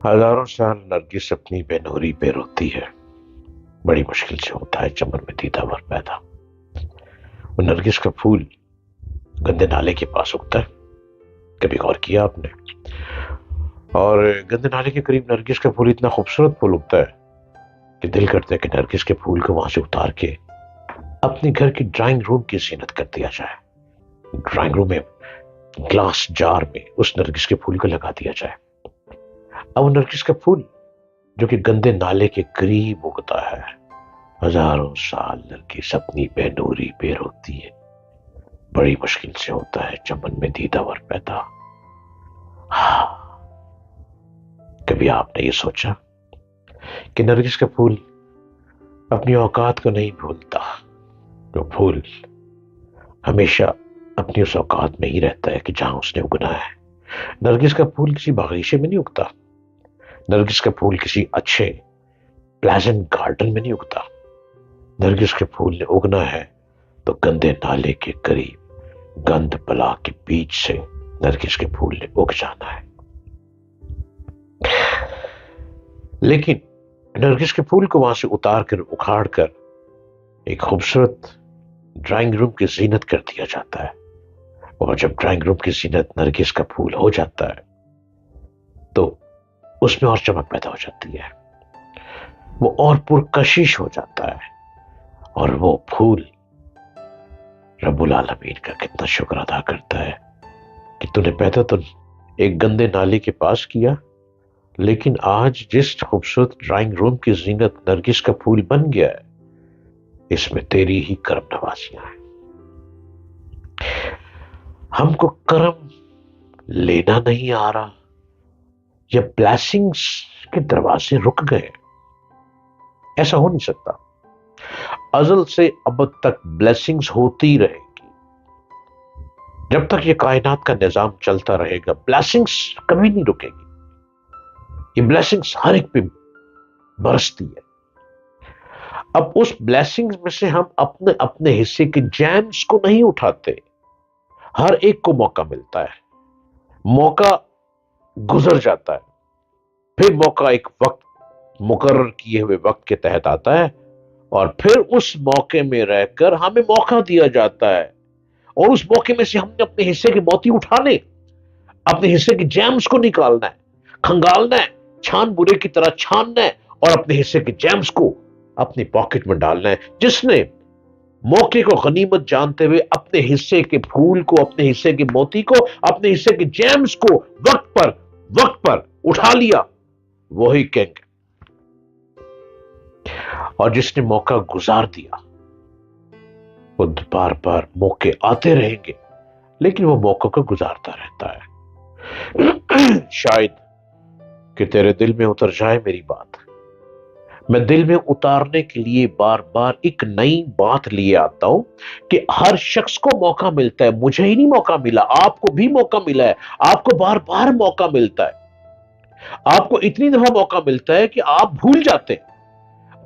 हजारों साल नरगिस अपनी बेनूरी पे रोती है। बड़ी मुश्किल से होता है चमन में दीदावर पैदा। वो नरगिस का फूल गंदे नाले के पास उगता है। कभी गौर किया आपने? और गंदे नाले के करीब नरगिस का फूल इतना खूबसूरत फूल उगता है कि दिल करता है कि नरगिस के फूल को वहां से उतार के अपने घर की ड्राइंग रूम की जीनत कर दिया जाए। ड्राइंग रूम में ग्लास जार में उस नरगिस के फूल को लगा दिया जाए। अब वो नरगिस का फूल जो कि गंदे नाले के करीब उगता है, हजारों साल नरगिस अपनी बेनूरी पे रोती है। बड़ी मुश्किल से होता है चमन में दीदावर पैदा। हाँ, कभी आपने ये सोचा कि नरगिस का फूल अपनी औकात को नहीं भूलता? वो फूल हमेशा अपनी उस औकात में ही रहता है कि जहां उसने उगना है। नरगिस का फूल किसी बागीचे में नहीं उगता। नरगिस का फूल किसी अच्छे प्लेजेंट गार्डन में नहीं उगता। नरगिस के फूल ने उगना है तो गंदे नाले के करीब गंद बला के बीच से नरगिस के फूल ने उग जाना है। लेकिन नरगिस के फूल को वहां से उतार कर उखाड़ कर एक खूबसूरत ड्राइंग रूम की जीनत कर दिया जाता है। और जब ड्राइंग रूम की जीनत नरगिस का फूल हो जाता है तो उसमें और चमक पैदा हो जाती है, वो और पुरकशिश हो जाता है। और वो फूल रब्बुल आलमीन का कितना शुक्र अदा करता है कि तूने पैदा तो एक गंदे नाले के पास किया, लेकिन आज जिस खूबसूरत ड्राइंग रूम की जीनत नरगिस का फूल बन गया है, इसमें तेरी ही करम नवाजियां हैं। हमको करम लेना नहीं आ रहा, या ब्लेसिंग्स के दरवाजे रुक गए? ऐसा हो नहीं सकता। अजल से अब तक ब्लेसिंग्स होती रहेगी। जब तक ये कायनात का निजाम चलता रहेगा, ब्लेसिंग्स कभी नहीं रुकेगी। ये ब्लेसिंग्स हर एक पे बरसती है। अब उस ब्लेसिंग्स में से हम अपने अपने हिस्से के जैम्स को नहीं उठाते। हर एक को मौका मिलता है, मौका गुजर जाता है, फिर मौका एक वक्त मुकर्रर किए हुए वक्त के तहत आता है, और फिर उस मौके में रहकर हमें मौका दिया जाता है। और उस मौके में से हमने अपने हिस्से के मोती उठाने, अपने हिस्से के जैम्स को निकालना है, खंगालना है, छान बुरे की तरह छानना है, और अपने हिस्से के जैम्स को अपनी पॉकेट में डालना है। जिसने मौके को गनीमत जानते हुए अपने हिस्से के फूल को, अपने हिस्से के मोती को, अपने हिस्से के जैम्स को वक्त पर उठा लिया, वही किंग। और जिसने मौका गुजार दिया, वो बार बार मौके आते रहेंगे, लेकिन वो मौकों को गुजारता रहता है। शायद कि तेरे दिल में उतर जाए मेरी बात। मैं दिल में उतारने के लिए बार बार एक नई बात लिए आता हूं कि हर शख्स को मौका मिलता है। मुझे ही नहीं मौका मिला, आपको भी मौका मिला है। आपको बार बार मौका मिलता है। आपको इतनी दफा मौका मिलता है कि आप भूल जाते हैं।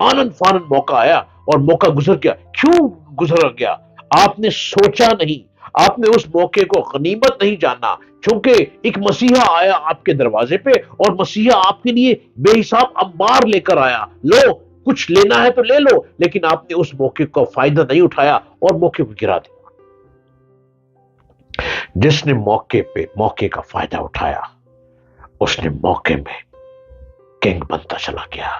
आनंद फानंद मौका आया और मौका गुजर गया। क्यों गुजर गया? आपने सोचा नहीं, आपने उस मौके को गनीमत नहीं जाना। क्योंकि एक मसीहा आया आपके दरवाजे पे, और मसीहा आपके लिए बेहिसाब अंबार लेकर आया। लो, कुछ लेना है तो ले लो, लेकिन आपने उस मौके का फायदा नहीं उठाया और मौके को गिरा दिया। जिसने मौके पे मौके का फायदा उठाया, उसने मौके में किंग बनता चला गया।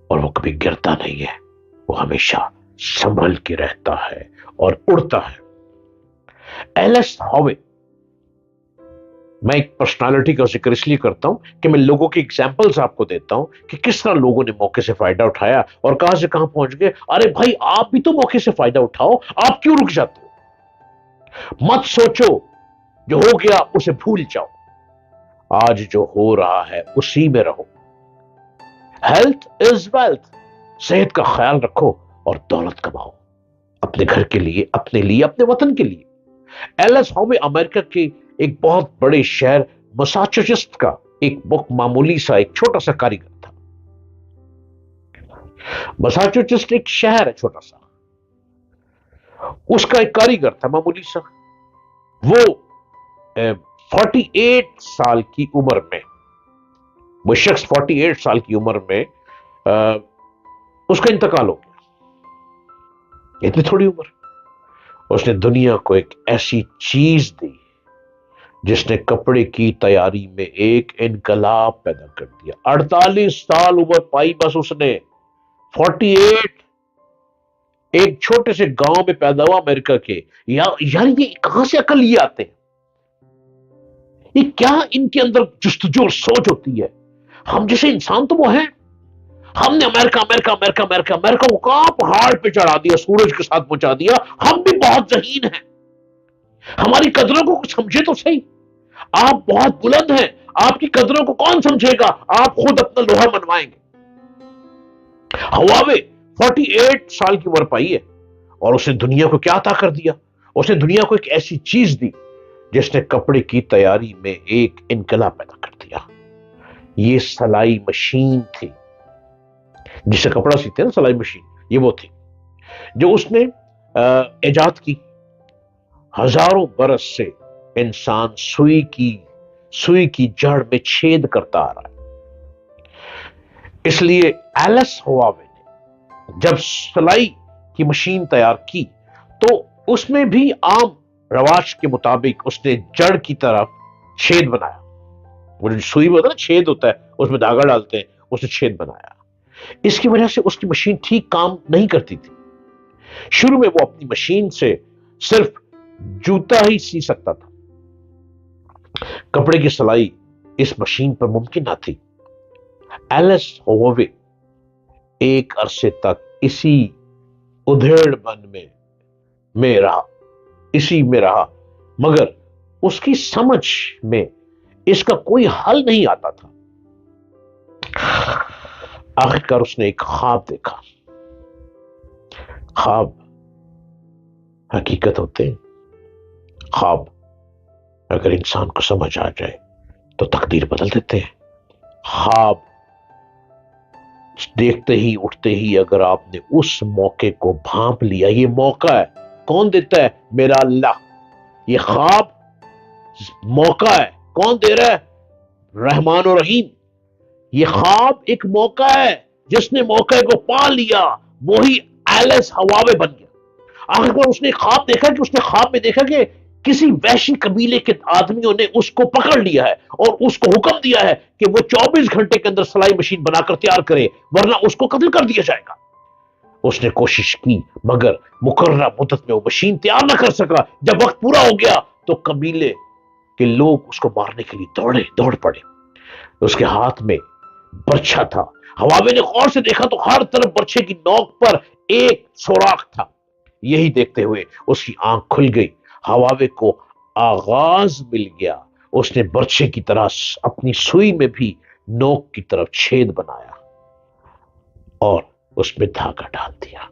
और वो कभी गिरता नहीं है, वो हमेशा संभल के रहता है और उड़ता है। एलेस हॉवे, मैं एक पर्सनालिटी का जिक्र इसलिए करता हूं कि मैं लोगों की एग्जांपल्स आपको देता हूं कि किस तरह लोगों ने मौके से फायदा उठाया और कहां से कहां पहुंच गए। अरे भाई, आप भी तो मौके से फायदा उठाओ, आप क्यों रुक जाते हो? मत सोचो, जो हो गया उसे भूल जाओ। आज जो हो रहा है उसी में रहो। Health is wealth. सेहत का ख्याल रखो और दौलत कमाओ, अपने घर के लिए, अपने लिए, अपने वतन के लिए। एलिस हॉवे अमेरिका के एक बहुत बड़े शहर मैसाचुसेट्स का एक मामूली सा, एक छोटा सा कारीगर था। मैसाचुसेट्स एक शहर है छोटा सा, उसका एक कारीगर था मामूली सा। वो 48 साल की उम्र में وہ شخص 48 سال کی عمر میں اس کا انتقال ہو گیا، اتنی تھوڑی عمر۔ اس نے دنیا کو ایک ایسی چیز دی جس نے کپڑے کی تیاری میں ایک انقلاب پیدا کر دیا۔ 48 سال عمر پائی بس اس نے، 48، ایک چھوٹے سے گاؤں میں پیدا ہوا امریکہ کے۔ یار یہ کہاں سے عقل یہ آتے ہیں؟ یہ کیا ان کے اندر جستجو اور سوچ ہوتی ہے؟ ہم جیسے انسان تو وہ ہیں، ہم نے امریکہ امریکہ امریکہ امریکہ امریکہ کو کہاں پہاڑ پہ چڑھا دیا، سورج کے ساتھ پہنچا دیا۔ ہم بھی بہت ذہین ہیں، ہماری قدروں کو سمجھے تو صحیح۔ آپ بہت بلند ہیں، آپ کی قدروں کو کون سمجھے گا؟ آپ خود اپنا لوہا منوائیں گے۔ ہواوے 48 سال کی عمر پائی ہے اور اس نے دنیا کو کیا عطا کر دیا؟ اس نے دنیا کو ایک ایسی چیز دی جس نے کپڑے کی تیاری میں ایک انقلاب پیدا کر دیا۔ یہ سلائی مشین تھی، جس سے کپڑا سیتے ہیں نا، سلائی مشین، یہ وہ تھی جو اس نے ایجاد کی۔ ہزاروں برس سے انسان سوئی کی جڑ میں چھید کرتا آ رہا ہے۔ اس لیے ایلس ہواوے نے جب سلائی کی مشین تیار کی تو اس میں بھی عام رواج کے مطابق اس نے جڑ کی طرف چھید بنایا۔ وہ جو سوئی ہوتا ہے نا، چھید ہوتا ہے، اس میں دھاگا ڈالتے ہیں، اس نے چھید بنایا۔ اس کی وجہ سے اس کی مشین ٹھیک کام نہیں کرتی تھی۔ شروع میں وہ اپنی مشین سے صرف جوتا ہی سی سکتا تھا۔ کپڑے کی سلائی اس مشین پر ممکن نہ تھی۔ ایلس ہواوے ایک عرصے تک اسی ادھیڑ بن میں رہا، مگر اس کی سمجھ میں اس کا کوئی حل نہیں آتا تھا۔ آخرکار اس نے ایک خواب دیکھا۔ خواب حقیقت ہوتے ہیں۔ خواب اگر انسان کو سمجھ آ جائے تو تقدیر بدل دیتے ہیں۔ خواب دیکھتے ہی اٹھتے ہی اگر آپ نے اس موقع کو بھانپ لیا، یہ موقع ہے، کون دیتا ہے؟ میرا اللہ۔ یہ خواب موقع ہے، کون دے رہا ہے؟ رحمان و رحیم۔ یہ خواب ایک موقع ہے، جس نے موقع کو پا لیا وہی ایلس ہواوے بن گیا۔ آخر اس نے خواب دیکھا کہ اس نے خواب میں دیکھا کہ کسی وحشی قبیلے کے آدمیوں نے اس کو پکڑ لیا ہے اور اس کو حکم دیا ہے کہ وہ 24 گھنٹے کے اندر سلائی مشین بنا کر تیار کرے، ورنہ اس کو قتل کر دیا جائے گا۔ اس نے کوشش کی مگر مقررہ مدت میں وہ مشین تیار نہ کر سکا۔ جب وقت پورا ہو گیا تو قبیلے کے لوگ اس کو مارنے کے لیے دوڑ پڑے۔ اس کے ہاتھ میں برچھا تھا۔ ہواوے نے غور سے دیکھا تو ہر طرف برچھے کی نوک پر ایک سوراخ تھا۔ یہی دیکھتے ہوئے اس کی آنکھ کھل گئی۔ ہواوے کو آغاز مل گیا۔ اس نے برچھے کی طرح اپنی سوئی میں بھی نوک کی طرف چھید بنایا اور اس میں دھاگا ڈال دیا۔